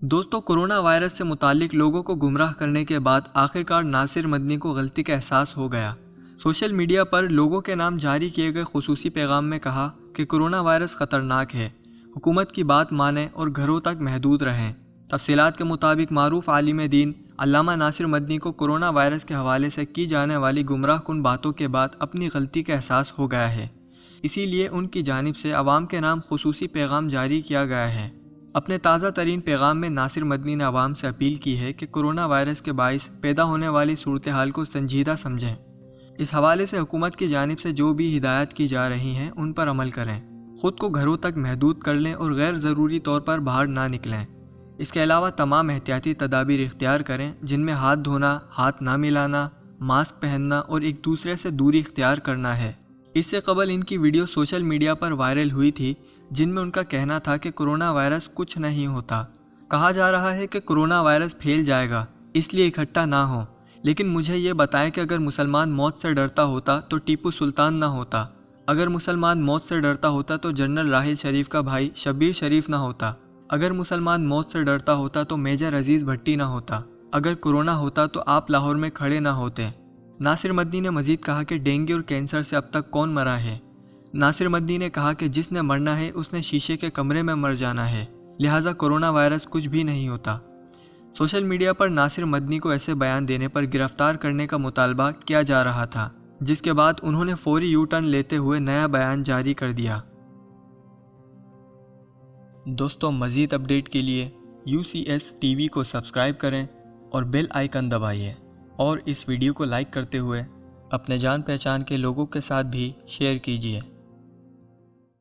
دوستو، corona virus سے متعلق لوگوں کو گمراہ کرنے کے بعد آخرکار ناصر مدنی کو غلطی کا احساس ہو گیا۔ سوشل میڈیا پر لوگوں کے نام جاری کیے گئے خصوصی پیغام میں کہا کہ کورونا وائرس خطرناک ہے، حکومت کی بات مانیں اور گھروں تک محدود رہیں۔ تفصیلات کے مطابق معروف عالم دین علامہ ناصر مدنی کو کورونا وائرس کے حوالے سے کی جانے والی گمراہ کن باتوں کے بعد اپنی غلطی کا احساس ہو گیا ہے، اسی لیے ان کی جانب سے عوام کے نام خصوصی پیغام جاری کیا گیا ہے۔ اپنے تازہ ترین پیغام میں ناصر مدنی نے عوام سے اپیل کی ہے کہ کورونا وائرس کے باعث پیدا ہونے والی صورتحال کو سنجیدہ سمجھیں۔ اس حوالے سے حکومت کی جانب سے جو بھی ہدایات کی جا رہی ہیں ان پر عمل کریں، خود کو گھروں تک محدود کر لیں اور غیر ضروری طور پر باہر نہ نکلیں۔ اس کے علاوہ تمام احتیاطی تدابیر اختیار کریں، جن میں ہاتھ دھونا، ہاتھ نہ ملانا، ماسک پہننا اور ایک دوسرے سے دوری اختیار کرنا ہے۔ اس سے قبل ان کی ویڈیو سوشل میڈیا پر وائرل ہوئی تھی، جن میں ان کا کہنا تھا کہ کورونا وائرس کچھ نہیں ہوتا۔ کہا جا رہا ہے کہ کورونا وائرس پھیل جائے گا، اس لیے اکٹھا نہ ہوں، لیکن مجھے یہ بتائیں کہ اگر مسلمان موت سے ڈرتا ہوتا تو ٹیپو سلطان نہ ہوتا، اگر مسلمان موت سے ڈرتا ہوتا تو جنرل راحیل شریف کا بھائی شبیر شریف نہ ہوتا، اگر مسلمان موت سے ڈرتا ہوتا تو میجر عزیز بھٹی نہ ہوتا، اگر کورونا ہوتا تو آپ لاہور میں کھڑے نہ ہوتے۔ ناصر مدنی نے مزید کہا کہ ڈینگی اور کینسر سے اب تک کون مرا ہے؟ ناصر مدنی نے کہا کہ جس نے مرنا ہے اس نے شیشے کے کمرے میں مر جانا ہے، لہٰذا کورونا وائرس کچھ بھی نہیں ہوتا۔ سوشل میڈیا پر ناصر مدنی کو ایسے بیان دینے پر گرفتار کرنے کا مطالبہ کیا جا رہا تھا، جس کے بعد انہوں نے فوری یو ٹرن لیتے ہوئے نیا بیان جاری کر دیا۔ دوستو، مزید اپڈیٹ کے لیے UCS TV کو سبسکرائب کریں اور بیل آئیکن دبائیے، اور اس ویڈیو کو لائک کرتے ہوئے اپنے جان پہچان کے لوگوں کے ساتھ بھی شیئر کیجیے۔